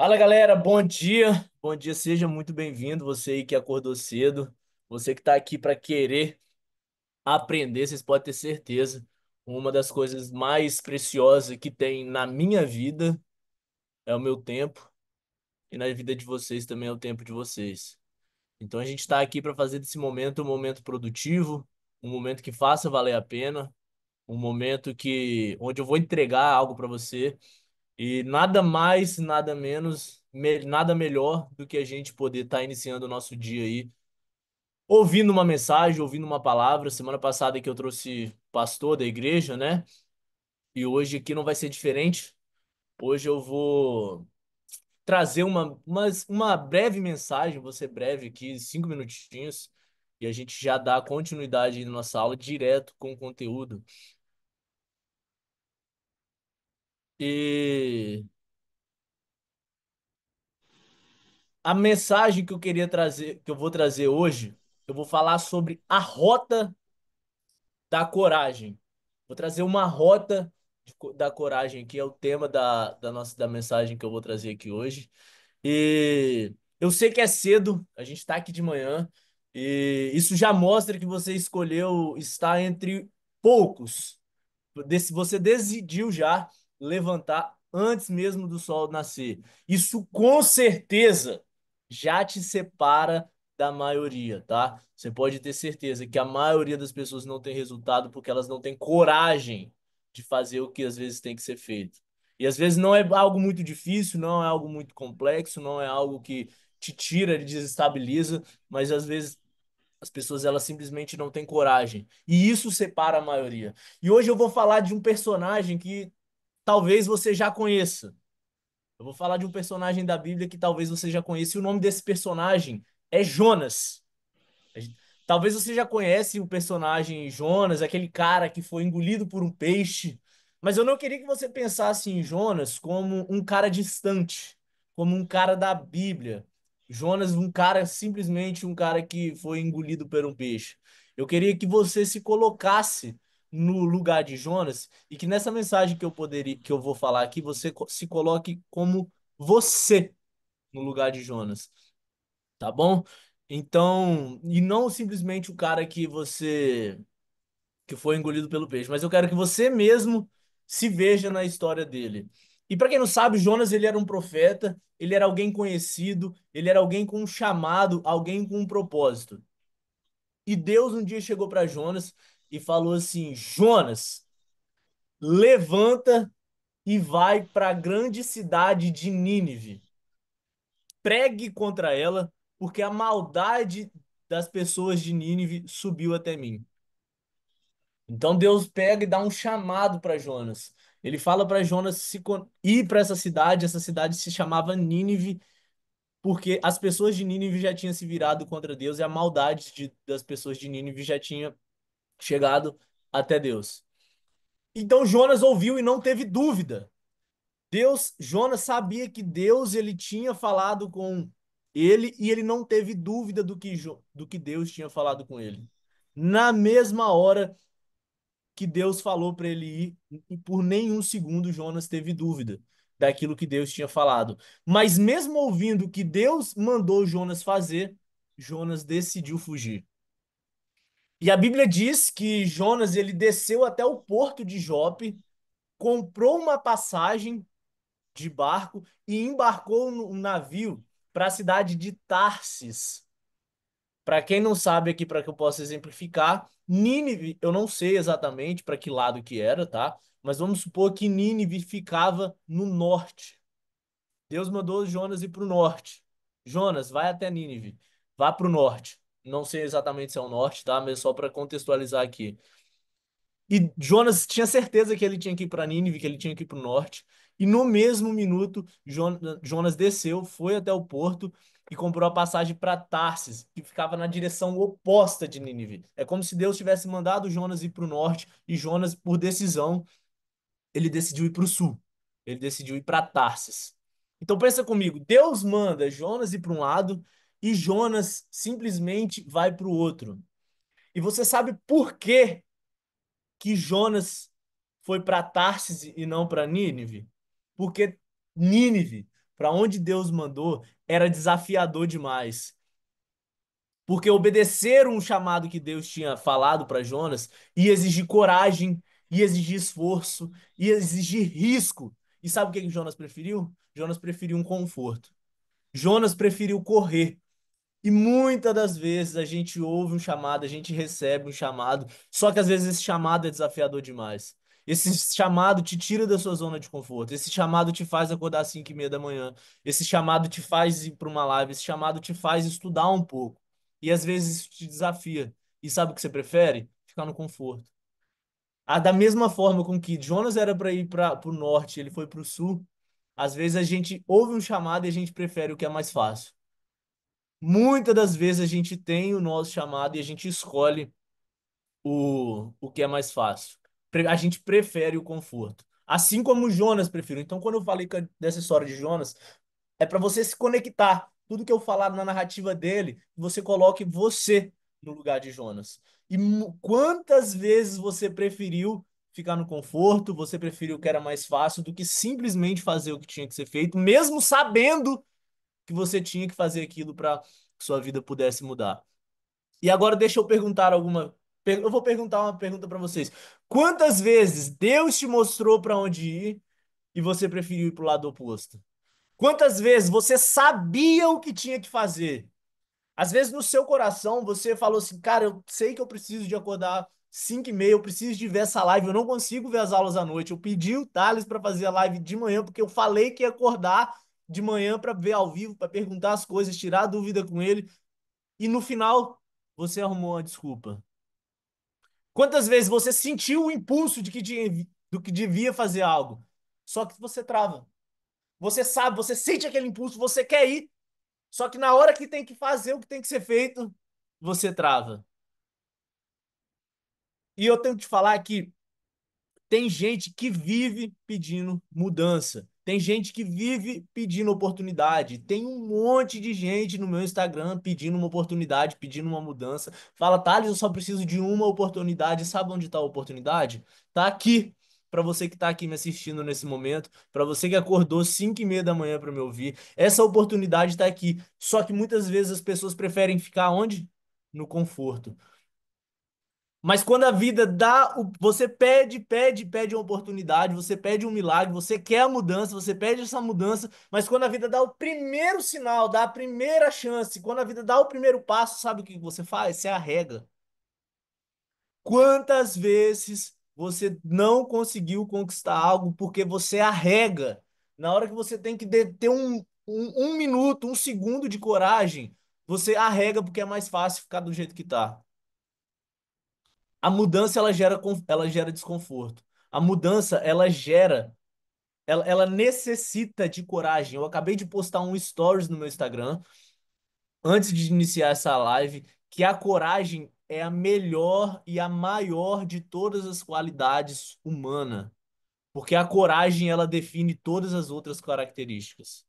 Fala galera, bom dia. Bom dia, seja muito bem-vindo. Você aí que acordou cedo, você que está aqui para querer aprender, vocês podem ter certeza. Uma das coisas mais preciosas que tem na minha vida é o meu tempo, e na vida de vocês também é o tempo de vocês. Então a gente está aqui para fazer desse momento um momento produtivo, um momento que faça valer a pena, um momento que onde eu vou entregar algo para você. E nada mais, nada menos, nada melhor do que a gente poder estar iniciando o nosso dia aí, ouvindo uma mensagem, ouvindo uma palavra. Semana passada que eu trouxe pastor da igreja, né? E hoje aqui não vai ser diferente. Hoje eu vou trazer uma breve mensagem, vou ser breve aqui, 5 minutinhos, e a gente já dá continuidade aí na nossa aula direto com o conteúdo. E a mensagem que eu queria trazer, que eu vou trazer hoje, eu vou falar sobre a rota da coragem. Vou trazer uma rota da coragem, que é o tema da mensagem que eu vou trazer aqui hoje. E eu sei que é cedo, a gente está aqui de manhã, e isso já mostra que você escolheu estar entre poucos. Você decidiu já levantar antes mesmo do sol nascer. Isso com certeza já te separa da maioria, tá? Você pode ter certeza que a maioria das pessoas não tem resultado porque elas não têm coragem de fazer o que às vezes tem que ser feito. E às vezes não é algo muito difícil, não é algo muito complexo, não é algo que te tira, desestabiliza, mas às vezes as pessoas elas simplesmente não têm coragem. E isso separa a maioria. E hoje eu vou falar de um personagem que talvez você já conheça. Eu vou falar de um personagem da Bíblia que talvez você já conheça. E o nome desse personagem é Jonas. Talvez você já conhece o personagem Jonas, aquele cara que foi engolido por um peixe, mas eu não queria que você pensasse em Jonas como um cara distante, como um cara da Bíblia. Jonas, um cara simplesmente um cara que foi engolido por um peixe. Eu queria que você se colocasse no lugar de Jonas e que nessa mensagem que eu vou falar aqui, você se coloque como você no lugar de Jonas, tá bom? Então, e não simplesmente o cara que foi engolido pelo peixe, mas eu quero que você mesmo se veja na história dele. E para quem não sabe, Jonas ele era um profeta, ele era alguém conhecido, ele era alguém com um chamado, alguém com um propósito. E Deus um dia chegou para Jonas e falou assim: Jonas, levanta e vai para a grande cidade de Nínive. Pregue contra ela, porque a maldade das pessoas de Nínive subiu até mim. Então Deus pega e dá um chamado para Jonas. Ele fala para Jonas ir para essa cidade se chamava Nínive, porque as pessoas de Nínive já tinham se virado contra Deus e a maldade das pessoas de Nínive já tinha chegado até Deus. Então Jonas ouviu e não teve dúvida. Jonas sabia que Deus ele tinha falado com ele e ele não teve dúvida do que Deus tinha falado com ele. Na mesma hora que Deus falou para ele ir, e por nenhum segundo Jonas teve dúvida daquilo que Deus tinha falado. Mas mesmo ouvindo o que Deus mandou Jonas fazer, Jonas decidiu fugir. E a Bíblia diz que Jonas ele desceu até o porto de Jope, comprou uma passagem de barco e embarcou no navio para a cidade de Tarsis. Para quem não sabe aqui, para que eu possa exemplificar, Nínive, eu não sei exatamente para que lado que era, tá? Mas vamos supor que Nínive ficava no norte. Deus mandou Jonas ir para o norte. Jonas, vai até Nínive. Vá para o norte. Não sei exatamente se é o norte, tá? Mas só para contextualizar aqui. E Jonas tinha certeza que ele tinha que ir para Nínive, que ele tinha que ir para o norte. E no mesmo minuto, Jonas desceu, foi até o porto e comprou a passagem para Tarsis, que ficava na direção oposta de Nínive. É como se Deus tivesse mandado Jonas ir para o norte e Jonas, por decisão, ele decidiu ir para o sul. Ele decidiu ir para Tarsis. Então pensa comigo, Deus manda Jonas ir para um lado e Jonas simplesmente vai para o outro. E você sabe por quê que Jonas foi para Tarsis e não para Nínive? Porque Nínive, para onde Deus mandou, era desafiador demais. Porque obedecer um chamado que Deus tinha falado para Jonas ia exigir coragem, ia exigir esforço, ia exigir risco. E sabe o que que Jonas preferiu? Jonas preferiu um conforto. Jonas preferiu correr. E muitas das vezes a gente ouve um chamado, a gente recebe um chamado, só que às vezes esse chamado é desafiador demais. Esse chamado te tira da sua zona de conforto. Esse chamado te faz acordar às 5:30 da manhã. Esse chamado te faz ir para uma live. Esse chamado te faz estudar um pouco. E às vezes isso te desafia. E sabe o que você prefere? Ficar no conforto. Da mesma forma com que Jonas era para ir para o norte, ele foi para o sul. Às vezes a gente ouve um chamado e a gente prefere o que é mais fácil. Muitas das vezes a gente tem o nosso chamado e a gente escolhe o que é mais fácil. A gente prefere o conforto. Assim como o Jonas preferiu. Então, quando eu falei dessa história de Jonas, é para você se conectar. Tudo que eu falar na narrativa dele, você coloque você no lugar de Jonas. E quantas vezes você preferiu ficar no conforto, você preferiu o que era mais fácil do que simplesmente fazer o que tinha que ser feito, mesmo sabendo que você tinha que fazer aquilo para que sua vida pudesse mudar. E agora deixa eu perguntar alguma. Eu vou perguntar uma pergunta para vocês. Quantas vezes Deus te mostrou para onde ir e você preferiu ir para o lado oposto? Quantas vezes você sabia o que tinha que fazer? Às vezes no seu coração você falou assim, cara, eu sei que eu preciso de acordar 5:30, eu preciso de ver essa live, eu não consigo ver as aulas à noite. Eu pedi o Thales para fazer a live de manhã porque eu falei que ia acordar de manhã para ver ao vivo, para perguntar as coisas, tirar a dúvida com ele. E no final você arrumou uma desculpa. Quantas vezes você sentiu o impulso de que do que devia fazer algo, só que você trava. Você sabe, você sente aquele impulso, você quer ir, só que na hora que tem que fazer o que tem que ser feito, você trava. E eu tenho que te falar que tem gente que vive pedindo mudança. Tem gente que vive pedindo oportunidade. Tem um monte de gente no meu Instagram pedindo uma oportunidade, pedindo uma mudança. Fala, Thales, eu só preciso de uma oportunidade. Sabe onde está a oportunidade? Tá aqui. Para você que está aqui me assistindo nesse momento, para você que acordou 5:30 da manhã para me ouvir, essa oportunidade está aqui. Só que muitas vezes as pessoas preferem ficar onde? No conforto. Mas quando a vida dá, você pede uma oportunidade, você pede um milagre, você quer a mudança, você pede essa mudança, mas quando a vida dá o primeiro sinal, dá a primeira chance, quando a vida dá o primeiro passo, sabe o que você faz? Você arrega. Quantas vezes você não conseguiu conquistar algo porque você arrega? Na hora que você tem que ter um minuto, um segundo de coragem, você arrega porque é mais fácil ficar do jeito que tá. A mudança ela gera desconforto. A mudança ela necessita de coragem. Eu acabei de postar um stories no meu Instagram antes de iniciar essa live que a coragem é a melhor e a maior de todas as qualidades humanas, porque a coragem ela define todas as outras características.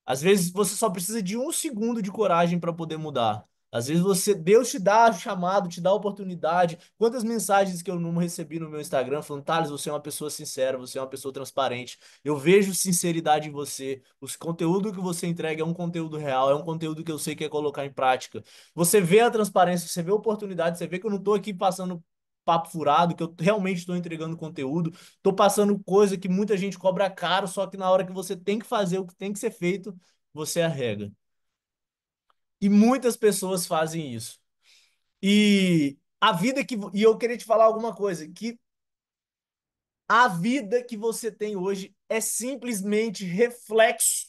Às vezes você só precisa de um segundo de coragem para poder mudar. Às vezes Deus te dá chamado, te dá oportunidade. Quantas mensagens que eu não recebi no meu Instagram falando, Thales, você é uma pessoa sincera, você é uma pessoa transparente. Eu vejo sinceridade em você. O conteúdo que você entrega é um conteúdo real, é um conteúdo que eu sei que é colocar em prática. Você vê a transparência, você vê a oportunidade, você vê que eu não estou aqui passando papo furado, que eu realmente estou entregando conteúdo. Tô passando coisa que muita gente cobra caro, só que na hora que você tem que fazer o que tem que ser feito, você arrega. E muitas pessoas fazem isso. E a vida que. E eu queria te falar alguma coisa, que a vida que você tem hoje é simplesmente reflexo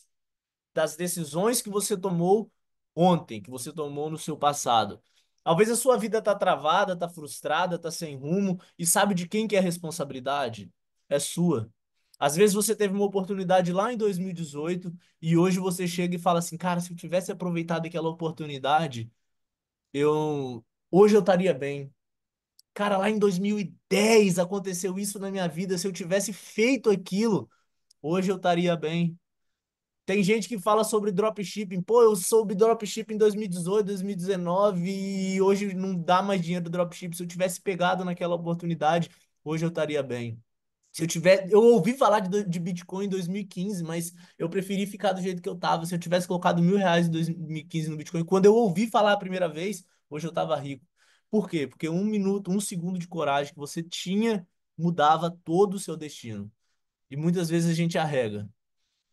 das decisões que você tomou ontem, que você tomou no seu passado. Talvez a sua vida tá travada, tá frustrada, tá sem rumo, e sabe de quem que é a responsabilidade? É sua. Às vezes você teve uma oportunidade lá em 2018 e hoje você chega e fala assim, cara, se eu tivesse aproveitado aquela oportunidade, hoje eu estaria bem. Cara, lá em 2010 aconteceu isso na minha vida, se eu tivesse feito aquilo, hoje eu estaria bem. Tem gente que fala sobre dropshipping. Pô, eu soube dropshipping em 2018, 2019 e hoje não dá mais dinheiro do dropshipping. Se eu tivesse pegado naquela oportunidade, hoje eu estaria bem. Se eu tiver, eu ouvi falar de Bitcoin em 2015, mas eu preferi ficar do jeito que eu tava. Se eu tivesse colocado R$ 1.000 em 2015 no Bitcoin, quando eu ouvi falar a primeira vez, hoje eu tava rico. Por quê? Porque 1 minuto, 1 segundo de coragem que você tinha mudava todo o seu destino. E muitas vezes a gente arrega.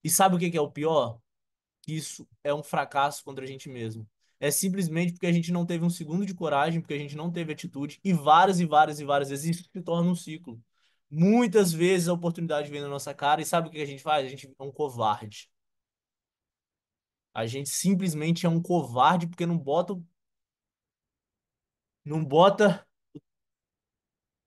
E sabe o que que é o pior? Isso é um fracasso contra a gente mesmo. É simplesmente porque a gente não teve 1 segundo de coragem, porque a gente não teve atitude, e várias e várias e várias vezes isso se torna um ciclo. Muitas vezes a oportunidade vem na nossa cara, e sabe o que a gente faz? A gente é um covarde. A gente simplesmente é um covarde porque não bota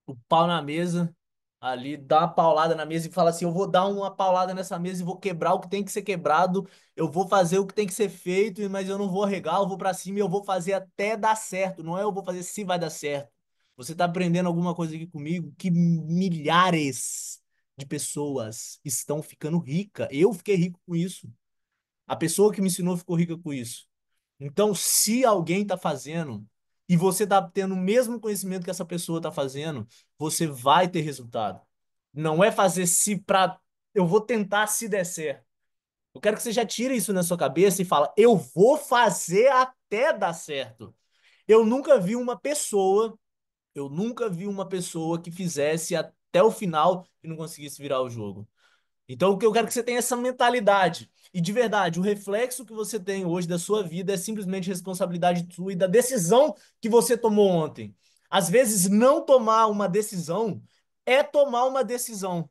o pau na mesa, ali, dá uma paulada na mesa e fala assim: eu vou dar uma paulada nessa mesa e vou quebrar o que tem que ser quebrado, eu vou fazer o que tem que ser feito, mas eu não vou arregar, eu vou pra cima e eu vou fazer até dar certo. Não é eu vou fazer se vai dar certo. Você tá aprendendo alguma coisa aqui comigo que milhares de pessoas estão ficando rica. Eu fiquei rico com isso. A pessoa que me ensinou ficou rica com isso. Então, se alguém está fazendo e você está tendo o mesmo conhecimento que essa pessoa está fazendo, você vai ter resultado. Não é fazer se para eu vou tentar se der certo. Eu quero que você já tire isso na sua cabeça e fala, eu vou fazer até dar certo. Eu nunca vi uma pessoa, eu nunca vi uma pessoa que fizesse até o final e não conseguisse virar o jogo. Então, o que eu quero que você tenha essa mentalidade. E de verdade, o reflexo que você tem hoje da sua vida é simplesmente responsabilidade sua e da decisão que você tomou ontem. Às vezes, não tomar uma decisão é tomar uma decisão,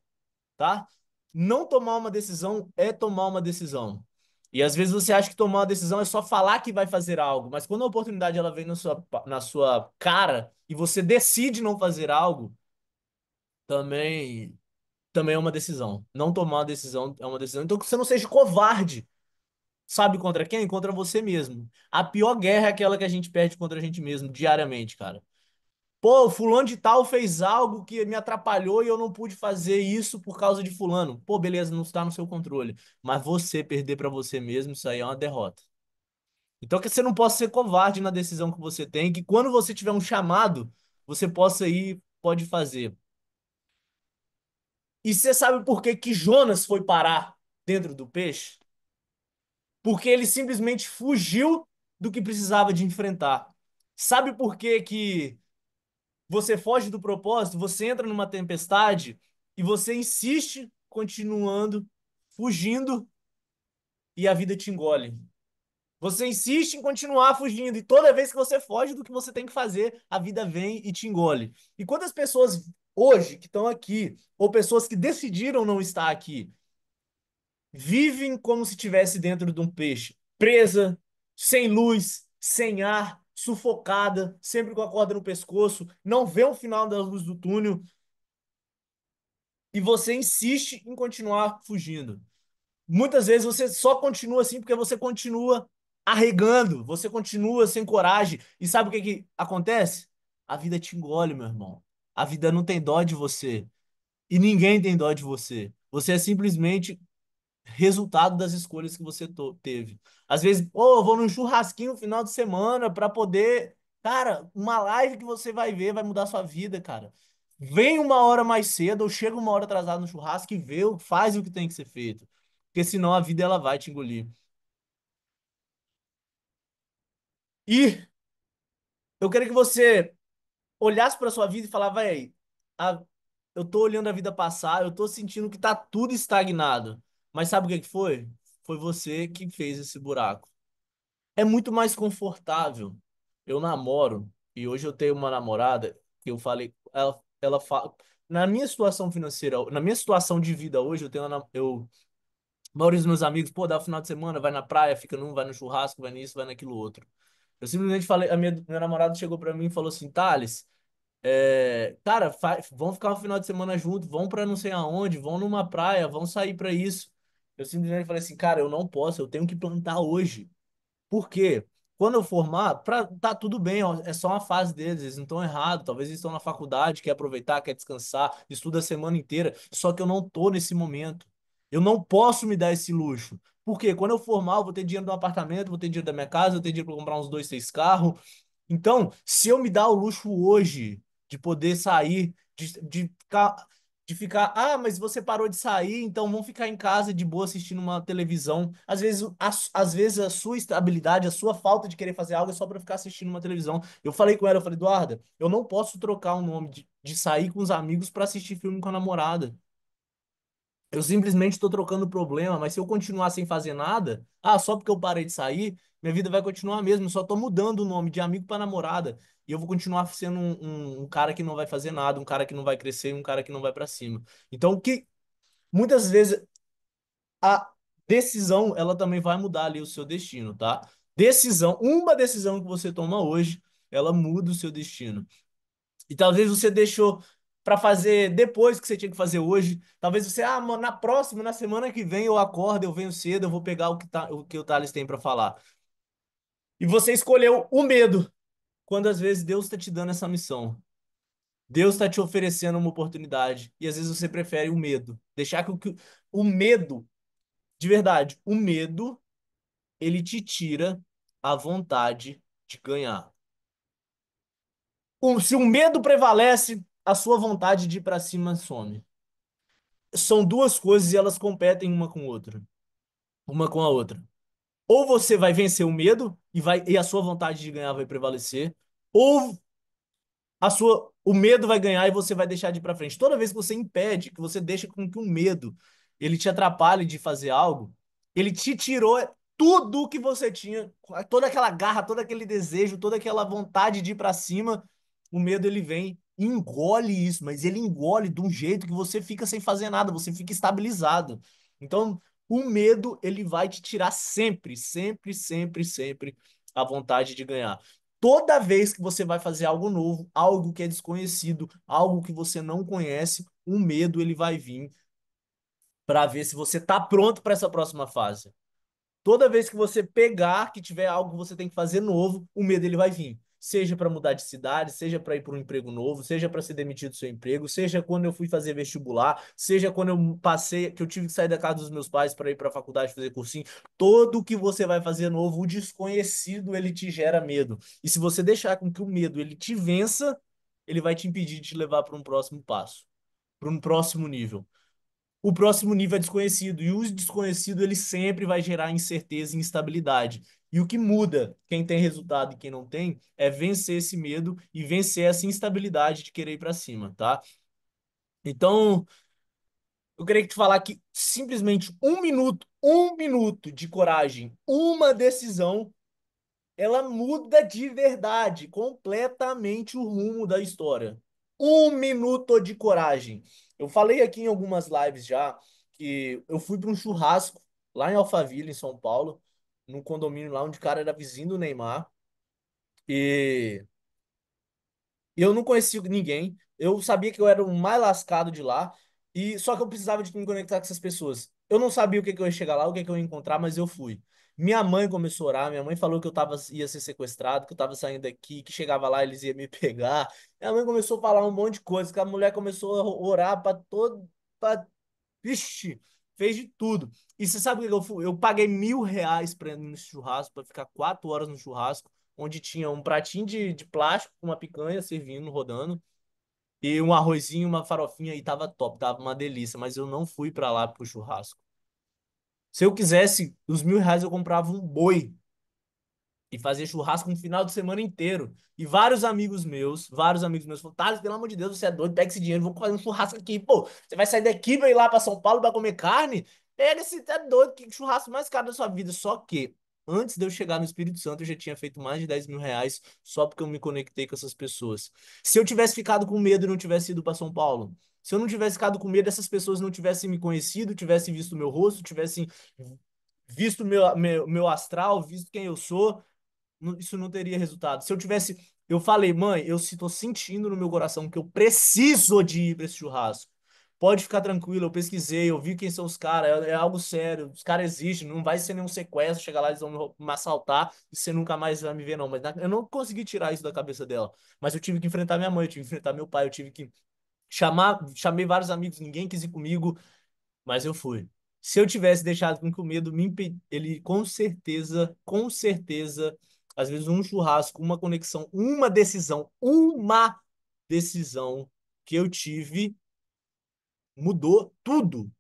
tá? Não tomar uma decisão é tomar uma decisão. E às vezes você acha que tomar uma decisão é só falar que vai fazer algo, mas quando a oportunidade ela vem na sua cara e você decide não fazer algo, também é uma decisão. Não tomar uma decisão é uma decisão. Então que você não seja covarde. Sabe contra quem? Contra você mesmo. A pior guerra é aquela que a gente perde contra a gente mesmo, diariamente, cara. Pô, fulano de tal fez algo que me atrapalhou e eu não pude fazer isso por causa de fulano. Pô, beleza, não está no seu controle. Mas você perder pra você mesmo, isso aí é uma derrota. Então que você não possa ser covarde na decisão que você tem, que quando você tiver um chamado, você possa ir, pode fazer. E você sabe por que que Jonas foi parar dentro do peixe? Porque ele simplesmente fugiu do que precisava de enfrentar. Sabe por que que você foge do propósito, você entra numa tempestade e você insiste continuando fugindo e a vida te engole. Você insiste em continuar fugindo e toda vez que você foge do que você tem que fazer, a vida vem e te engole. E quantas pessoas hoje que estão aqui, ou pessoas que decidiram não estar aqui, vivem como se estivesse dentro de um peixe, presa, sem luz, sem ar, sufocada, sempre com a corda no pescoço, não vê o final da luz do túnel e você insiste em continuar fugindo. Muitas vezes você só continua assim porque você continua arregando, você continua sem coragem. E sabe o que que acontece? A vida te engole, meu irmão. A vida não tem dó de você. E ninguém tem dó de você. Você é simplesmente resultado das escolhas que você teve. Às vezes, pô, eu vou num churrasquinho no final de semana para poder. Cara, uma live que você vai ver vai mudar sua vida, cara. Vem uma hora mais cedo ou chega uma hora atrasado no churrasco e vê, faz o que tem que ser feito. Porque senão a vida ela vai te engolir. E eu quero que você olhasse para sua vida e falava, véi, eu tô olhando a vida passar, eu tô sentindo que tá tudo estagnado. Mas sabe o que que foi? Foi você que fez esse buraco. É muito mais confortável. Eu namoro e hoje eu tenho uma namorada que eu falei, ela fala, na minha situação financeira, na minha situação de vida hoje, eu tenho a maioria dos meus amigos, pô, dá o final de semana, vai na praia, fica num, vai no churrasco, vai nisso, vai naquilo outro. Eu simplesmente falei, a minha namorada chegou pra mim e falou assim, Thales, cara, vamos ficar um final de semana junto, vão pra não sei aonde, vão numa praia, vão sair pra isso. Eu simplesmente falei assim, cara, eu não posso, eu tenho que plantar hoje. Por quê? Quando eu formar, tá tudo bem, ó, é só uma fase deles, eles não estão errados, talvez eles estão na faculdade, quer aproveitar, quer descansar, estuda a semana inteira, só que eu não tô nesse momento. Eu não posso me dar esse luxo. Por quê? Quando eu formar, eu vou ter dinheiro do apartamento, vou ter dinheiro da minha casa, vou ter dinheiro para comprar uns dois, três carros. Então, se eu me dar o luxo hoje de poder sair, de ficar. de ficar, mas você parou de sair, então vamos ficar em casa de boa assistindo uma televisão. Às vezes a sua estabilidade, a sua falta de querer fazer algo é só pra ficar assistindo uma televisão. Eu falei com ela, eu falei, Eduarda, eu não posso trocar o nome de sair com os amigos pra assistir filme com a namorada. Eu simplesmente estou trocando problema, mas se eu continuar sem fazer nada, só porque eu parei de sair, minha vida vai continuar a mesma. Eu só tô mudando o nome de amigo para namorada. E eu vou continuar sendo um cara que não vai fazer nada, um cara que não vai crescer, um cara que não vai para cima. Então, muitas vezes a decisão, ela também vai mudar ali o seu destino, tá? Uma decisão que você toma hoje, ela muda o seu destino. E talvez você deixou para fazer depois que você tinha que fazer hoje. Talvez você, mano, na próxima, na semana que vem eu acordo, eu venho cedo, eu vou pegar o que o Thales tem para falar. E você escolheu o medo, quando às vezes Deus está te dando essa missão. Deus está te oferecendo uma oportunidade. E às vezes você prefere o medo. Deixar o medo, de verdade, o medo, ele te tira a vontade de ganhar. Se o medo prevalece, a sua vontade de ir para cima some. São duas coisas e elas competem uma com a outra. Ou você vai vencer o medo e a sua vontade de ganhar vai prevalecer, ou o medo vai ganhar e você vai deixar de ir para frente. Toda vez que você impede, que você deixa com que o medo ele te atrapalhe de fazer algo, ele te tirou tudo que você tinha, toda aquela garra, todo aquele desejo, toda aquela vontade de ir para cima, o medo ele vem e engole isso, mas ele engole de um jeito que você fica sem fazer nada, você fica estabilizado. Então, o medo ele vai te tirar sempre, sempre, sempre, sempre a vontade de ganhar. Toda vez que você vai fazer algo novo, algo que é desconhecido, algo que você não conhece, o medo ele vai vir para ver se você está pronto para essa próxima fase. Toda vez que você pegar, que tiver algo que você tem que fazer novo, o medo ele vai vir. Seja para mudar de cidade, seja para ir para um emprego novo, seja para ser demitido do seu emprego, seja quando eu fui fazer vestibular, seja quando eu passei, que eu tive que sair da casa dos meus pais para ir para a faculdade fazer cursinho. Todo que você vai fazer novo, o desconhecido, ele te gera medo. E se você deixar com que o medo ele te vença, ele vai te impedir de te levar para um próximo passo, para um próximo nível. O próximo nível é desconhecido, e o desconhecido ele sempre vai gerar incerteza e instabilidade. E o que muda quem tem resultado e quem não tem é vencer esse medo e vencer essa instabilidade de querer ir para cima, tá? Então, eu queria te falar que simplesmente um minuto de coragem, uma decisão ela muda de verdade, completamente o rumo da história. Um minuto de coragem. Eu falei aqui em algumas lives já que eu fui para um churrasco lá em Alphaville, em São Paulo, num condomínio lá onde o cara era vizinho do Neymar. E eu não conhecia ninguém. Eu sabia que eu era o mais lascado de lá. E só que eu precisava de me conectar com essas pessoas. Eu não sabia o que que eu ia chegar lá, o que que eu ia encontrar, mas eu fui. Minha mãe começou a orar, minha mãe falou que ia ser sequestrado, que eu tava saindo daqui, que chegava lá eles iam me pegar. Minha mãe começou a falar um monte de coisa, que a mulher começou a orar para todo, pra... Vixe, fez de tudo. E você sabe o que eu fui? Eu paguei R$ 1.000 pra ir nesse churrasco, pra ficar 4 horas no churrasco onde tinha um pratinho de plástico com uma picanha servindo, rodando, e um arrozinho, uma farofinha, e tava top, tava uma delícia, mas eu não fui pra lá pro churrasco. Se eu quisesse, os R$ 1.000 eu comprava um boi e fazia churrasco um final de semana inteiro. E vários amigos meus falaram, Thales, pelo amor de Deus, você é doido, pega esse dinheiro, vamos fazer um churrasco aqui. Pô, você vai sair daqui pra ir lá pra São Paulo pra comer carne? Pega esse, tá doido, que churrasco mais caro da sua vida. Só que, antes de eu chegar no Espírito Santo, eu já tinha feito mais de R$ 10.000 só porque eu me conectei com essas pessoas. Se eu tivesse ficado com medo e não tivesse ido pra São Paulo, se eu não tivesse ficado com medo, essas pessoas não tivessem me conhecido, tivessem visto meu rosto, tivessem visto meu astral, visto quem eu sou, isso não teria resultado. Se eu tivesse. Eu falei, mãe, eu estou sentindo no meu coração que eu preciso de ir para esse churrasco. Pode ficar tranquilo, eu pesquisei, eu vi quem são os caras, é algo sério, os caras existem, não vai ser nenhum sequestro, chegar lá eles vão me assaltar e você nunca mais vai me ver, não. Mas eu não consegui tirar isso da cabeça dela. Mas eu tive que enfrentar minha mãe, eu tive que enfrentar meu pai, eu tive que chamei vários amigos, ninguém quis ir comigo, mas eu fui. Se eu tivesse deixado com que o medo me impedisse, ele com certeza, às vezes um churrasco, uma conexão, uma decisão que eu tive Mudou tudo.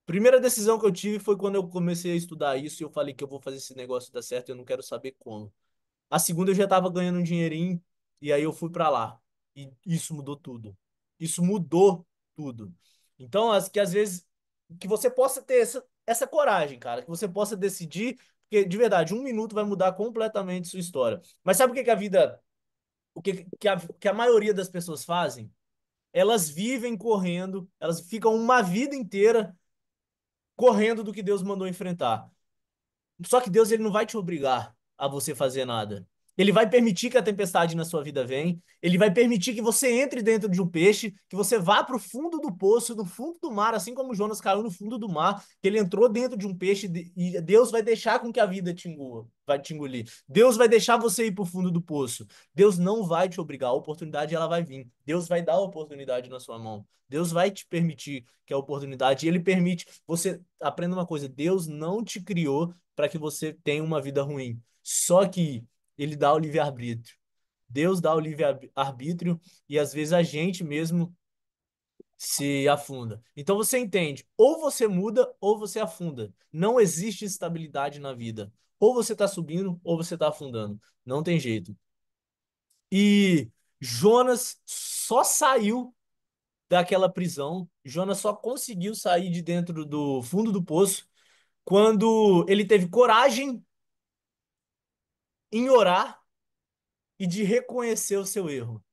Primeira decisão que eu tive foi quando eu comecei a estudar isso e eu falei que eu vou fazer esse negócio dar certo, eu não quero saber como. A segunda eu já tava ganhando um dinheirinho e aí eu fui pra lá. E isso mudou tudo. Isso mudou tudo. Então, que às vezes que você possa ter essa coragem, cara, que você possa decidir, porque de verdade, um minuto vai mudar completamente sua história. Mas sabe o que que a vida, que a maioria das pessoas fazem? Elas vivem correndo, elas ficam uma vida inteira correndo do que Deus mandou enfrentar. Só que Deus ele não vai te obrigar a você fazer nada. Ele vai permitir que a tempestade na sua vida venha. Ele vai permitir que você entre dentro de um peixe, que você vá para o fundo do poço, no fundo do mar, assim como Jonas caiu no fundo do mar, que ele entrou dentro de um peixe e Deus vai deixar com que a vida te engula, vai te engolir. Deus vai deixar você ir para o fundo do poço. Deus não vai te obrigar, a oportunidade ela vai vir. Deus vai dar a oportunidade na sua mão. Deus vai te permitir que a oportunidade, e ele permite. Você aprenda uma coisa, Deus não te criou para que você tenha uma vida ruim. Só que ele dá o livre-arbítrio. Deus dá o livre-arbítrio e às vezes a gente mesmo se afunda. Então você entende, ou você muda ou você afunda. Não existe estabilidade na vida. Ou você está subindo ou você está afundando. Não tem jeito. E Jonas só saiu daquela prisão. Jonas só conseguiu sair de dentro do fundo do poço quando ele teve coragem em orar e de reconhecer o seu erro.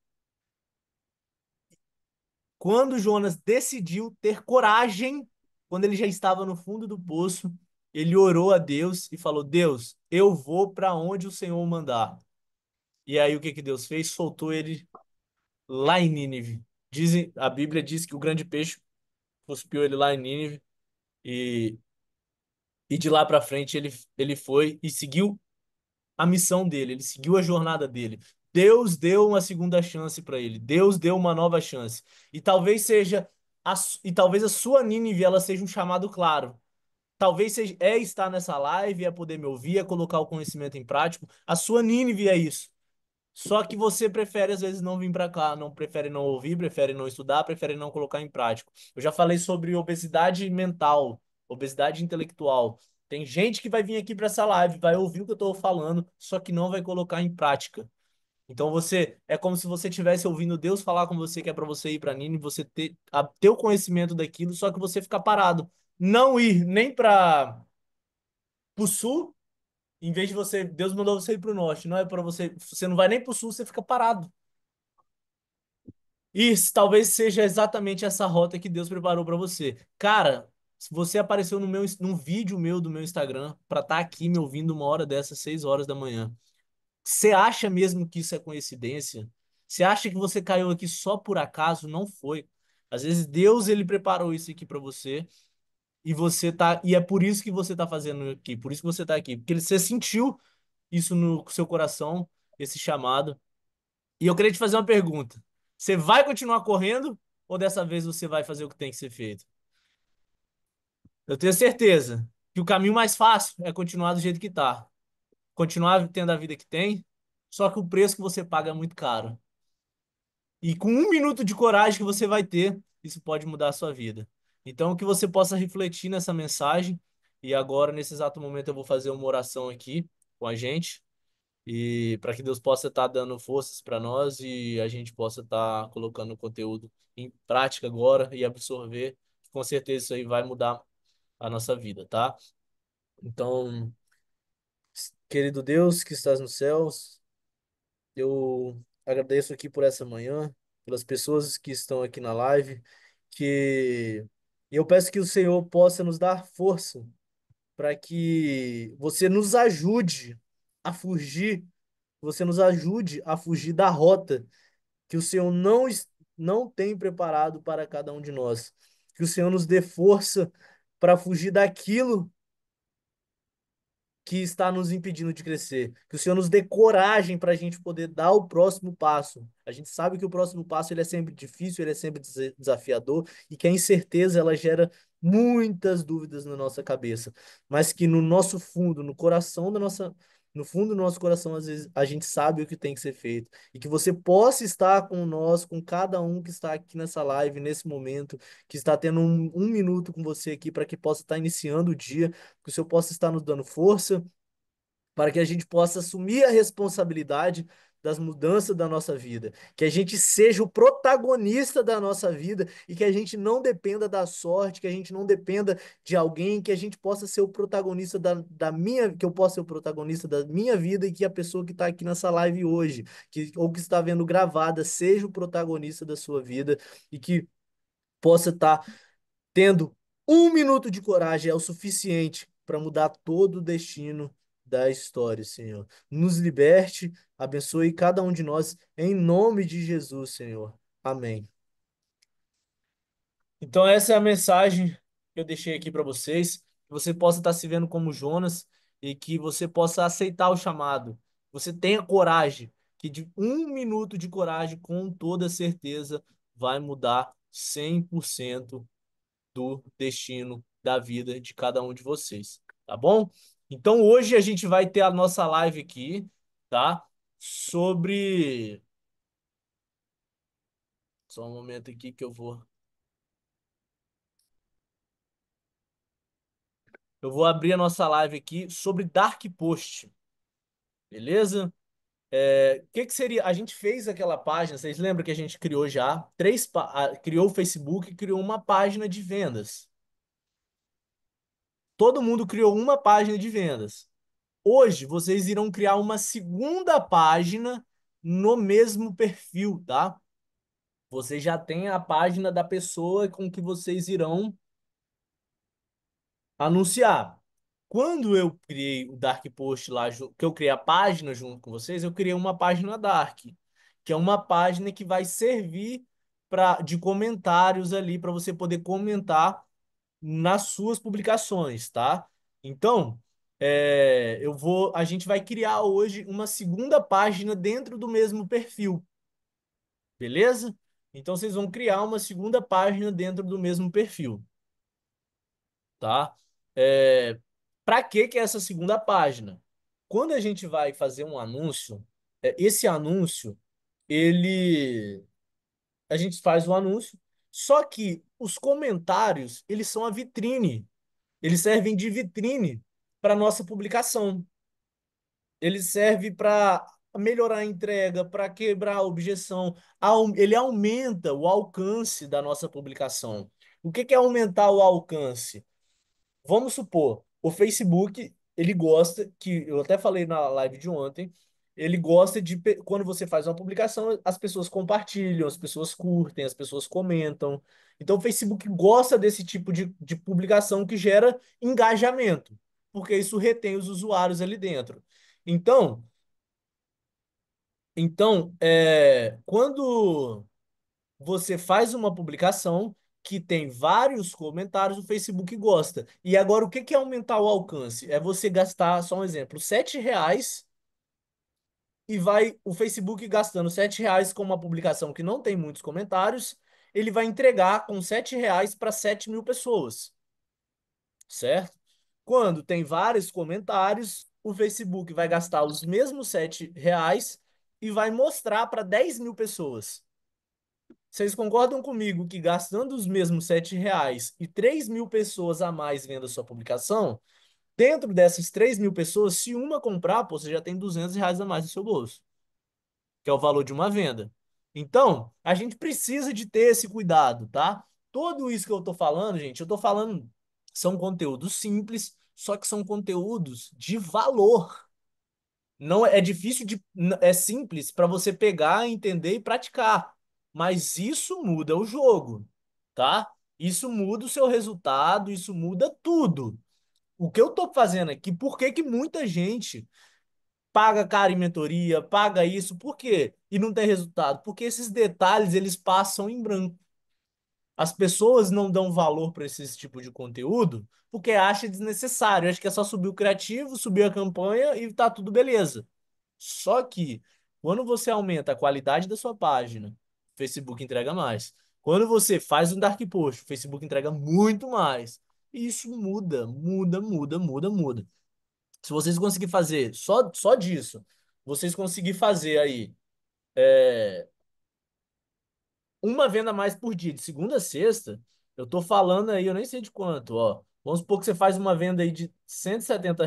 Quando Jonas decidiu ter coragem, quando ele já estava no fundo do poço, ele orou a Deus e falou: Deus, eu vou para onde o Senhor mandar. E aí o que que Deus fez? Soltou ele lá em Nínive. A Bíblia diz que o grande peixe cuspiu ele lá em Nínive e, e de lá para frente ele foi e seguiu a missão dele, ele seguiu a jornada dele. Deus deu uma segunda chance para ele. Deus deu uma nova chance. E talvez seja e talvez a sua Nínive ela seja um chamado claro. Talvez seja estar nessa live, é poder me ouvir, é colocar o conhecimento em prático. A sua Nínive é isso. Só que você prefere às vezes não vir para cá, não prefere não ouvir, prefere não estudar, prefere não colocar em prática. Eu já falei sobre obesidade mental, obesidade intelectual. Tem gente que vai vir aqui para essa live, vai ouvir o que eu estou falando, só que não vai colocar em prática. Então você é como se você estivesse ouvindo Deus falar com você que é para você ir para Nínive, você ter o conhecimento daquilo, só que você ficar parado, não ir nem para o sul, em vez de você, Deus mandou você ir para o norte, não é para você, você não vai nem para o sul, você fica parado. Isso, talvez seja exatamente essa rota que Deus preparou para você. Cara, se você apareceu num vídeo meu do meu Instagram para estar aqui me ouvindo uma hora dessas, 6 horas da manhã, você acha mesmo que isso é coincidência? Você acha que você caiu aqui só por acaso? Não foi. Às vezes Deus ele preparou isso aqui para você e é por isso que você tá fazendo aqui, por isso que você tá aqui, porque você sentiu isso no seu coração, esse chamado. E eu queria te fazer uma pergunta. Você vai continuar correndo ou dessa vez você vai fazer o que tem que ser feito? Eu tenho certeza que o caminho mais fácil é continuar do jeito que tá. Continuar tendo a vida que tem, só que o preço que você paga é muito caro. E com um minuto de coragem que você vai ter, isso pode mudar a sua vida. Então, que você possa refletir nessa mensagem. E agora, nesse exato momento, eu vou fazer uma oração aqui com a gente. E para que Deus possa estar dando forças para nós e a gente possa estar colocando o conteúdo em prática agora e absorver. Com certeza isso aí vai mudar a nossa vida, tá? Então, querido Deus que estás nos céus, eu agradeço aqui por essa manhã, pelas pessoas que estão aqui na live, que eu peço que o Senhor possa nos dar força para que você nos ajude a fugir, você nos ajude a fugir da rota que o Senhor não tem preparado para cada um de nós. Que o Senhor nos dê força para fugir daquilo que está nos impedindo de crescer. Que o Senhor nos dê coragem para a gente poder dar o próximo passo. A gente sabe que o próximo passo ele é sempre difícil, ele é sempre desafiador e que a incerteza ela gera muitas dúvidas na nossa cabeça, mas que no nosso fundo, no coração no fundo do nosso coração, às vezes, a gente sabe o que tem que ser feito. E que você possa estar com nós, com cada um que está aqui nessa live, nesse momento, que está tendo um minuto com você aqui, para que possa estar iniciando o dia, que o Senhor possa estar nos dando força para que a gente possa assumir a responsabilidade das mudanças da nossa vida, que a gente seja o protagonista da nossa vida e que a gente não dependa da sorte, que a gente não dependa de alguém, que a gente possa ser o protagonista da minha, que eu possa ser o protagonista da minha vida e que a pessoa que está aqui nessa live hoje, que, ou que está vendo gravada, seja o protagonista da sua vida e que possa estar tendo um minuto de coragem é o suficiente para mudar todo o destino da história, Senhor. Nos liberte, abençoe cada um de nós, em nome de Jesus, Senhor. Amém. Então, essa é a mensagem que eu deixei aqui para vocês. Que você possa estar se vendo como Jonas e que você possa aceitar o chamado. Você tenha coragem, que de um minuto de coragem, com toda certeza, vai mudar 100% do destino da vida de cada um de vocês, tá bom? Então hoje a gente vai ter a nossa live aqui, tá? Sobre. Só um momento aqui que eu vou. Eu vou abrir a nossa live aqui sobre Dark Post, beleza? O que que seria? A gente fez aquela página, vocês lembram que a gente criou já criou o Facebook e criou uma página de vendas. Todo mundo criou uma página de vendas. Hoje vocês irão criar uma segunda página no mesmo perfil, tá? Vocês já têm a página da pessoa com que vocês irão anunciar. Quando eu criei o Dark Post lá, que eu criei a página junto com vocês, eu criei uma página Dark, que é uma página que vai servir de comentários ali para você poder comentar nas suas publicações, tá? Então, a gente vai criar hoje uma segunda página dentro do mesmo perfil, beleza? Então, vocês vão criar uma segunda página dentro do mesmo perfil, tá? É, para que é essa segunda página? Quando a gente vai fazer um anúncio, esse anúncio, ele, a gente faz o anúncio, só que os comentários, eles são a vitrine. Eles servem de vitrine para nossa publicação. Ele serve para melhorar a entrega, para quebrar a objeção. Ele aumenta o alcance da nossa publicação. O que que é aumentar o alcance? Vamos supor, o Facebook, ele gosta, que eu até falei na live de ontem, ele gosta de, quando você faz uma publicação, as pessoas compartilham, as pessoas curtem, as pessoas comentam. Então, o Facebook gosta desse tipo de publicação que gera engajamento, porque isso retém os usuários ali dentro. Então, quando você faz uma publicação que tem vários comentários, o Facebook gosta. E agora, o que que é aumentar o alcance? É você gastar, só um exemplo, R$ 7 e vai o Facebook gastando R$ 7 com uma publicação que não tem muitos comentários, ele vai entregar com R$ 7 para 7.000 pessoas, certo? Quando tem vários comentários, o Facebook vai gastar os mesmos R$ 7 e vai mostrar para 10.000 pessoas. Vocês concordam comigo que gastando os mesmos R$ 7 e 3.000 pessoas a mais vendo a sua publicação, dentro dessas 3.000 pessoas, se uma comprar, pô, você já tem R$ 200 a mais no seu bolso, que é o valor de uma venda. Então, a gente precisa de ter esse cuidado, tá? Tudo isso que eu tô falando, gente, eu tô falando, são conteúdos simples, só que são conteúdos de valor. Não é difícil é simples para você pegar, entender e praticar, mas isso muda o jogo, tá? Isso muda o seu resultado, isso muda tudo. O que eu tô fazendo aqui, por que que muita gente paga caro em mentoria, paga isso, por quê? E não tem resultado? Porque esses detalhes eles passam em branco. As pessoas não dão valor para esse tipo de conteúdo porque acha desnecessário. Acha que é só subir o criativo, subir a campanha e tá tudo beleza. Só que quando você aumenta a qualidade da sua página, o Facebook entrega mais. Quando você faz um dark post, o Facebook entrega muito mais. E isso muda, muda, muda, muda, muda. Se vocês conseguirem fazer só disso, vocês conseguirem fazer aí uma venda a mais por dia, de segunda a sexta, eu tô falando aí, eu nem sei de quanto, ó. Vamos supor que você faz uma venda aí de R$ 170,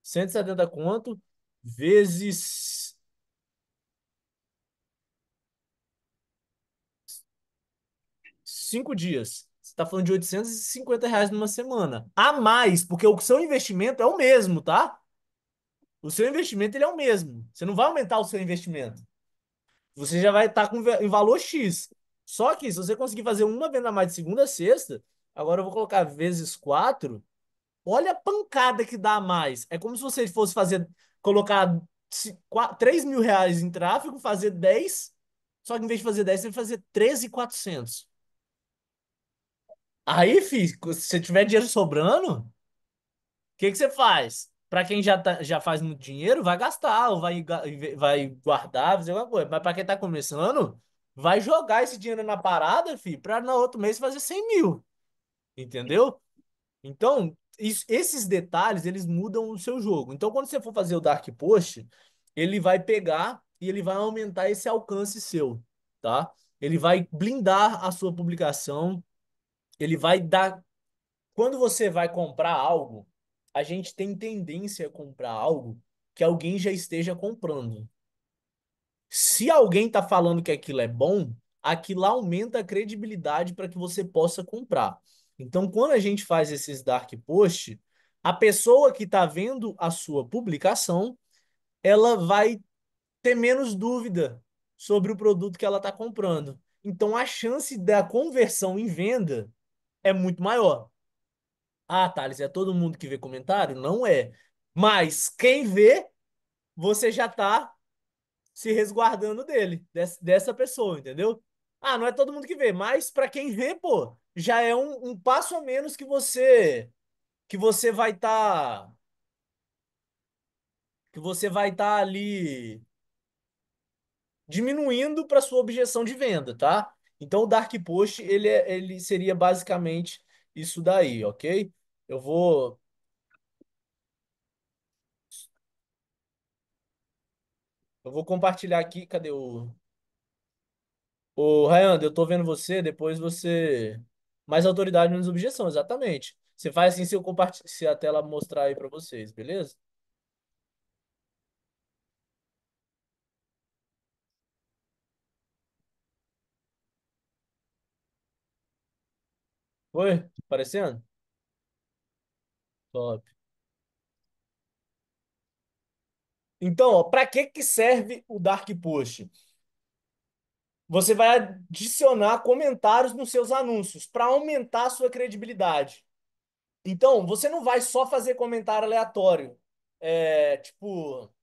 170 conto, vezes 5 dias. Você tá falando de R$ 850 numa semana. A mais, porque o seu investimento é o mesmo, tá? O seu investimento ele é o mesmo. Você não vai aumentar o seu investimento. Você já vai estar com em valor X. Só que se você conseguir fazer uma venda a mais de segunda a sexta, agora eu vou colocar vezes 4. Olha a pancada que dá a mais. É como se você fosse fazer, colocar R$ 3.000 em tráfego, fazer 10. Só que em vez de fazer 10 você vai fazer 13.400. Aí, filho, se você tiver dinheiro sobrando, o que que você faz? Para quem já faz muito dinheiro, vai gastar, ou vai guardar, fazer alguma coisa. Mas para quem tá começando, vai jogar esse dinheiro na parada, filho, para no outro mês fazer 100.000. Entendeu? Então, esses detalhes, eles mudam o seu jogo. Então, quando você for fazer o Dark Post, ele vai pegar e ele vai aumentar esse alcance seu, tá? Ele vai blindar a sua publicação, ele vai dar. Quando você vai comprar algo, a gente tem tendência a comprar algo que alguém já esteja comprando. Se alguém está falando que aquilo é bom, aquilo aumenta a credibilidade para que você possa comprar. Então, quando a gente faz esses dark post, a pessoa que está vendo a sua publicação, ela vai ter menos dúvida sobre o produto que ela está comprando. Então, a chance da conversão em venda é muito maior. Ah, Thales, é todo mundo que vê comentário? Não é. Mas quem vê, você já está se resguardando dele, dessa pessoa, entendeu? Ah, não é todo mundo que vê, mas para quem vê, pô, já é um passo a menos que você vai estar ali diminuindo para sua objeção de venda, tá? Então o Dark Post ele seria basicamente isso daí, ok? Eu vou eu vou compartilhar aqui, cadê o Ryan, eu tô vendo você, depois você. Mais autoridade, menos objeção, exatamente. Você faz assim se eu compartilhar, se a tela mostrar aí pra vocês, beleza? Foi? Aparecendo? Top. Então, ó, para que que serve o Dark Post? Você vai adicionar comentários nos seus anúncios para aumentar a sua credibilidade. Então, você não vai só fazer comentário aleatório. Tipo,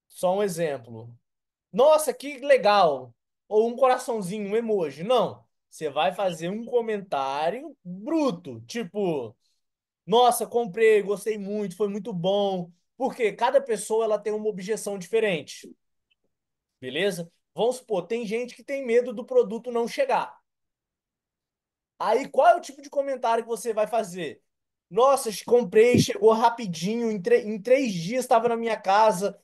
só um exemplo. Nossa, que legal! Ou um coraçãozinho, um emoji. Não. Você vai fazer um comentário bruto, tipo, nossa, comprei, gostei muito, foi muito bom. Porque cada pessoa ela tem uma objeção diferente, beleza? Vamos supor, tem gente que tem medo do produto não chegar. Aí, qual é o tipo de comentário que você vai fazer? Nossa, comprei, chegou rapidinho, em 3 dias estava na minha casa,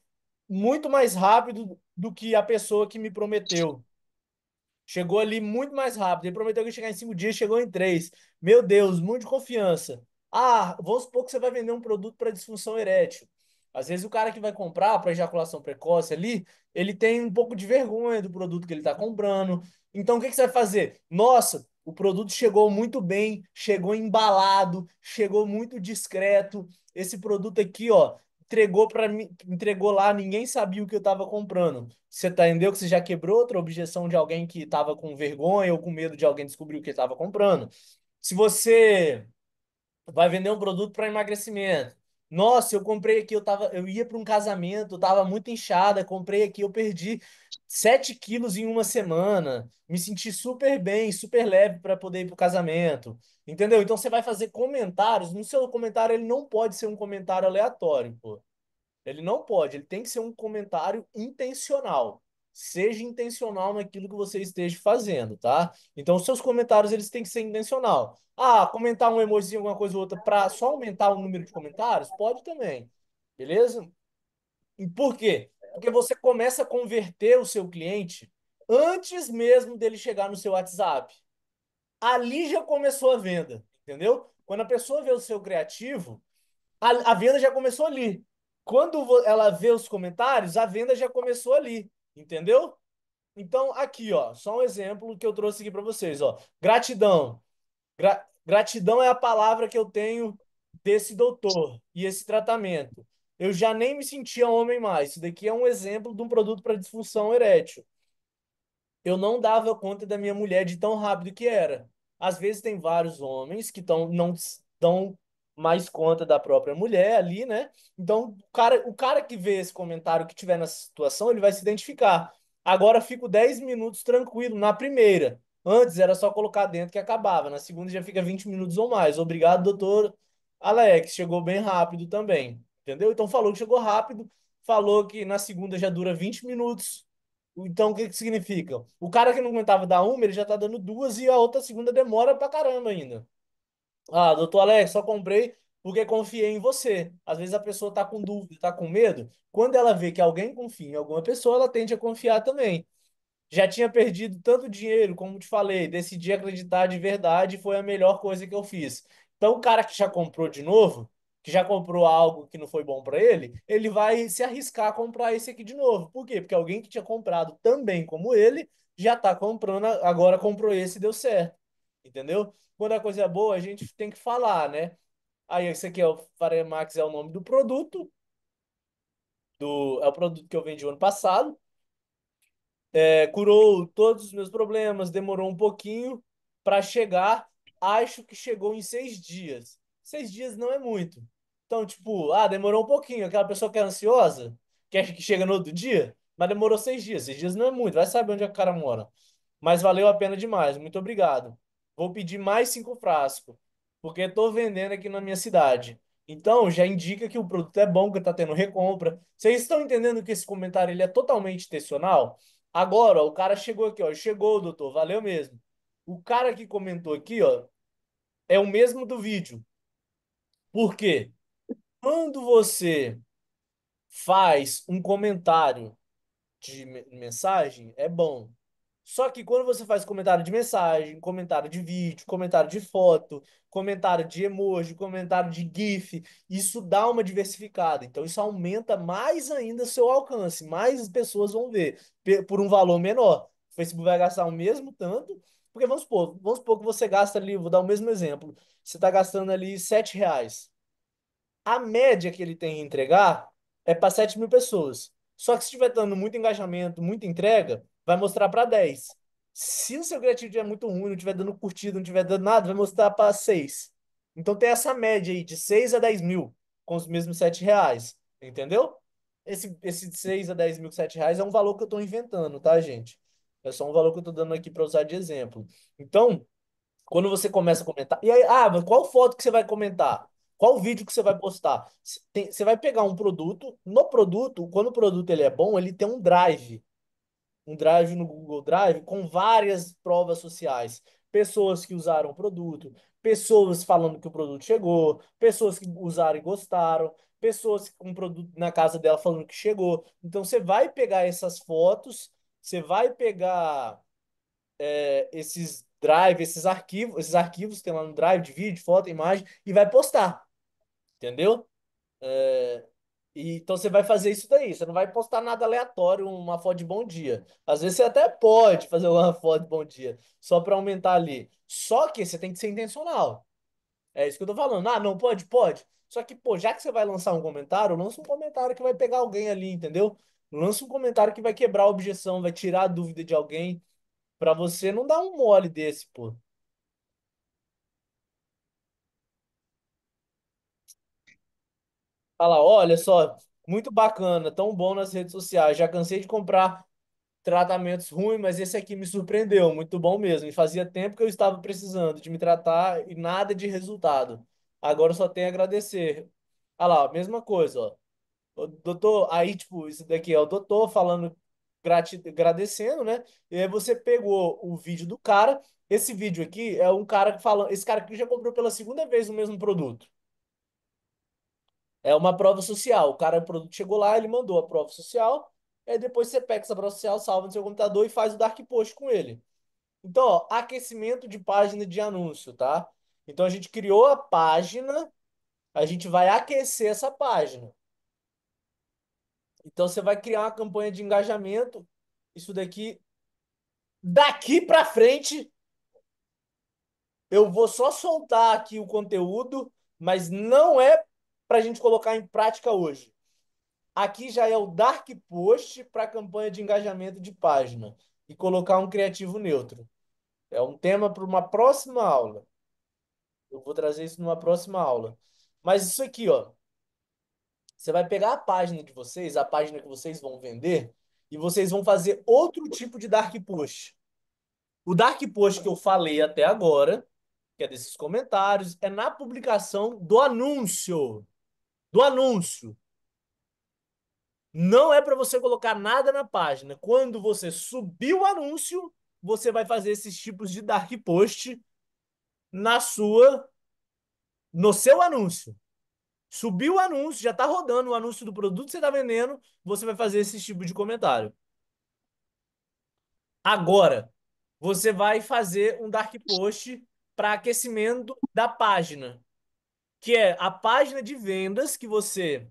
muito mais rápido do que a pessoa que me prometeu. Chegou ali muito mais rápido. Ele prometeu que ia chegar em 5 dias, chegou em 3. Meu Deus, muito de confiança. Ah, vamos supor que você vai vender um produto para disfunção erétil. Às vezes o cara que vai comprar para ejaculação precoce ali, ele tem um pouco de vergonha do produto que ele está comprando. Então o que que você vai fazer? Nossa, o produto chegou muito bem, chegou embalado, chegou muito discreto. Esse produto aqui, ó, entregou para mim, entregou lá, ninguém sabia o que eu estava comprando. Você tá entendeu que você já quebrou outra objeção de alguém que estava com vergonha ou com medo de alguém descobrir o que estava comprando. Se você vai vender um produto para emagrecimento. Nossa, eu comprei aqui, eu ia para um casamento, eu tava muito inchada, comprei aqui, eu perdi 7 quilos em uma semana, me senti super bem, super leve para poder ir pro casamento. Entendeu? Então você vai fazer comentários, no seu comentário ele não pode ser um comentário aleatório, pô. Ele não pode, ele tem que ser um comentário intencional. seja intencional naquilo que você esteja fazendo, tá? Então, os seus comentários eles têm que ser intencional. Ah, comentar um emoji, alguma coisa ou outra, para só aumentar o número de comentários? Pode também. Beleza? E por quê? Porque você começa a converter o seu cliente antes mesmo dele chegar no seu WhatsApp. Ali já começou a venda, entendeu? Quando a pessoa vê o seu criativo, a venda já começou ali. Quando ela vê os comentários, a venda já começou ali, entendeu? Então, aqui, ó, só um exemplo que eu trouxe aqui para vocês, ó. Gratidão. Gratidão é a palavra que eu tenho desse doutor e esse tratamento. Eu já nem me sentia homem mais. Isso daqui é um exemplo de um produto para disfunção erétil. Eu não dava conta da minha mulher de tão rápido que era. Às vezes tem vários homens que não dão mais conta da própria mulher ali, né? Então, o cara que vê esse comentário que tiver nessa situação, ele vai se identificar. Agora fico 10 minutos tranquilo na primeira. Antes era só colocar dentro que acabava. Na segunda já fica 20 minutos ou mais. Obrigado, doutor Alex. Chegou bem rápido também. Entendeu? Então falou que chegou rápido, falou que na segunda já dura 20 minutos. Então, o que que significa? O cara que não aguentava dar uma, ele já tá dando duas e a outra segunda demora pra caramba ainda. Ah, doutor Alex, só comprei porque confiei em você. Às vezes a pessoa tá com dúvida, tá com medo. Quando ela vê que alguém confia em alguma pessoa, ela tende a confiar também. Já tinha perdido tanto dinheiro, como te falei, decidi acreditar de verdade, foi a melhor coisa que eu fiz. Então, o cara que já comprou de novo, que já comprou algo que não foi bom para ele, ele vai se arriscar a comprar esse aqui de novo. Por quê? Porque alguém que tinha comprado também como ele já tá comprando, agora comprou esse e deu certo. Entendeu? Quando a coisa é boa, a gente tem que falar, né? Aí, esse aqui é o Faremax, é o nome do produto, é o produto que eu vendi o ano passado. Curou todos os meus problemas, demorou um pouquinho para chegar. Acho que chegou em 6 dias. 6 dias não é muito. Então, tipo, demorou um pouquinho. Aquela pessoa que é ansiosa, que acha que chega no outro dia, mas demorou 6 dias. 6 dias não é muito. Vai saber onde é que o cara mora. Mas valeu a pena demais. Muito obrigado. Vou pedir mais 5 frascos, porque estou vendendo aqui na minha cidade. Então, já indica que o produto é bom, que está tendo recompra. Vocês estão entendendo que esse comentário ele é totalmente intencional? Agora, ó, o cara chegou aqui, ó. Chegou, doutor. Valeu mesmo. O cara que comentou aqui, ó, é o mesmo do vídeo. Por quê? Quando você faz um comentário de mensagem, é bom. Só que quando você faz comentário de mensagem, comentário de vídeo, comentário de foto, comentário de emoji, comentário de GIF, isso dá uma diversificada. Então isso aumenta mais ainda seu alcance, mais pessoas vão ver por um valor menor. O Facebook vai gastar o mesmo tanto, porque vamos supor que você gasta ali, vou dar o mesmo exemplo, você está gastando ali R$ 7. A média que ele tem em entregar é para 7 mil pessoas. Só que se estiver dando muito engajamento, muita entrega, vai mostrar para 10. Se o seu criativo estiver muito ruim, não estiver dando curtida, não estiver dando nada, vai mostrar para 6. Então tem essa média aí de 6 a 10 mil com os mesmos R$ 7. Entendeu? Esse de 6 a 10 mil com R$ 7 é um valor que eu estou inventando, tá, gente? É só um valor que eu estou dando aqui para usar de exemplo. Então, quando você começa a comentar. E aí, mas qual foto que você vai comentar? Qual vídeo que você vai postar? Você vai pegar um produto. No produto, quando o produto ele é bom, ele tem um drive. Um drive no Google Drive com várias provas sociais. Pessoas que usaram o produto, pessoas falando que o produto chegou, pessoas que usaram e gostaram, pessoas com um produto na casa dela falando que chegou. Então você vai pegar essas fotos, você vai pegar esses arquivos que tem lá no Drive de vídeo, foto, imagem, e vai postar, entendeu? Então você vai fazer isso daí, você não vai postar nada aleatório, uma foto de bom dia. Às vezes você até pode fazer uma foto de bom dia, só para aumentar ali. Só que você tem que ser intencional. É isso que eu tô falando. Ah, não pode? Pode. Só que, pô, já que você vai lançar um comentário, lança um comentário que vai pegar alguém ali, entendeu? Lança um comentário que vai quebrar a objeção, vai tirar a dúvida de alguém, para você não dar um mole desse, pô. Fala, olha só, muito bacana, tão bom nas redes sociais. Já cansei de comprar tratamentos ruins, mas esse aqui me surpreendeu, muito bom mesmo. E fazia tempo que eu estava precisando de me tratar e nada de resultado. Agora eu só tenho a agradecer. Olha lá, mesma coisa, ó. O doutor, aí, tipo, isso daqui é o doutor falando. agradecendo, né? E aí você pegou o vídeo do cara. Esse vídeo aqui é um cara que fala, esse cara aqui já comprou pela segunda vez o mesmo produto. É uma prova social. O cara, o produto chegou lá, ele mandou a prova social. Aí depois você pega essa prova social, salva no seu computador e faz o dark post com ele. Então, ó, aquecimento de página de anúncio, tá? Então a gente criou a página, a gente vai aquecer essa página. Então você vai criar uma campanha de engajamento. Isso daqui para frente, eu vou só soltar aqui o conteúdo, mas não é para a gente colocar em prática hoje. Aqui já é o dark post para campanha de engajamento de página e colocar um criativo neutro. É um tema para uma próxima aula. Eu vou trazer isso numa próxima aula. Mas isso aqui, ó, você vai pegar a página de vocês, a página que vocês vão vender, e vocês vão fazer outro tipo de dark post. O dark post que eu falei até agora, que é desses comentários, é na publicação do anúncio. Do anúncio. Não é para você colocar nada na página. Quando você subir o anúncio, você vai fazer esses tipos de dark post na sua, no seu anúncio. Subiu o anúncio, já está rodando o anúncio do produto que você está vendendo, você vai fazer esse tipo de comentário. Agora, você vai fazer um dark post para aquecimento da página, que é a página de vendas que você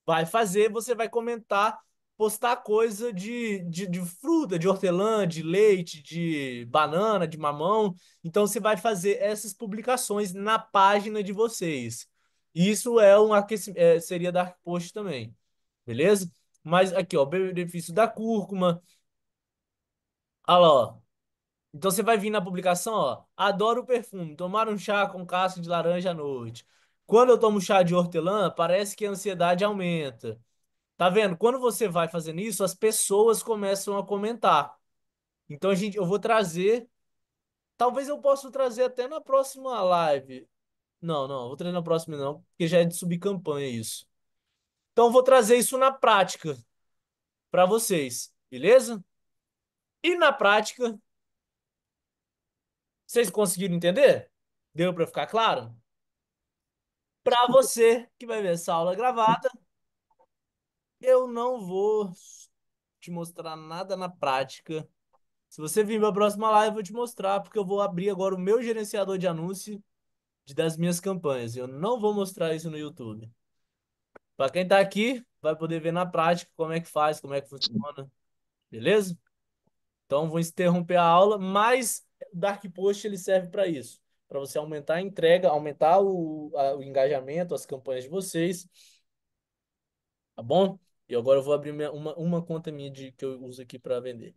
vai fazer, você vai comentar, postar coisa de fruta, de hortelã, de leite, de banana, de mamão. Então você vai fazer essas publicações na página de vocês. Isso é um seria dark post também, beleza? Mas aqui, ó, benefício da cúrcuma. Olha lá, ó. Então você vai vir na publicação, ó. Adoro o perfume. Tomar um chá com casca de laranja à noite. Quando eu tomo chá de hortelã, parece que a ansiedade aumenta. Tá vendo? Quando você vai fazendo isso, as pessoas começam a comentar. Então eu vou trazer, talvez eu possa trazer até na próxima live. Não, não, vou trazer na próxima não, porque já é de subir campanha isso. Então eu vou trazer isso na prática para vocês, beleza? E na prática, vocês conseguiram entender? Deu para ficar claro? Para você que vai ver essa aula gravada, eu não vou te mostrar nada na prática. Se você vir para a próxima live, eu vou te mostrar, porque eu vou abrir agora o meu gerenciador de anúncio das minhas campanhas. Eu não vou mostrar isso no YouTube. Para quem tá aqui, vai poder ver na prática como é que faz, como é que funciona, beleza? Então, vou interromper a aula, mas o Dark Post ele serve para isso, para você aumentar a entrega, aumentar o engajamento, as campanhas de vocês, tá bom? E agora eu vou abrir uma conta minha que eu uso aqui para vender.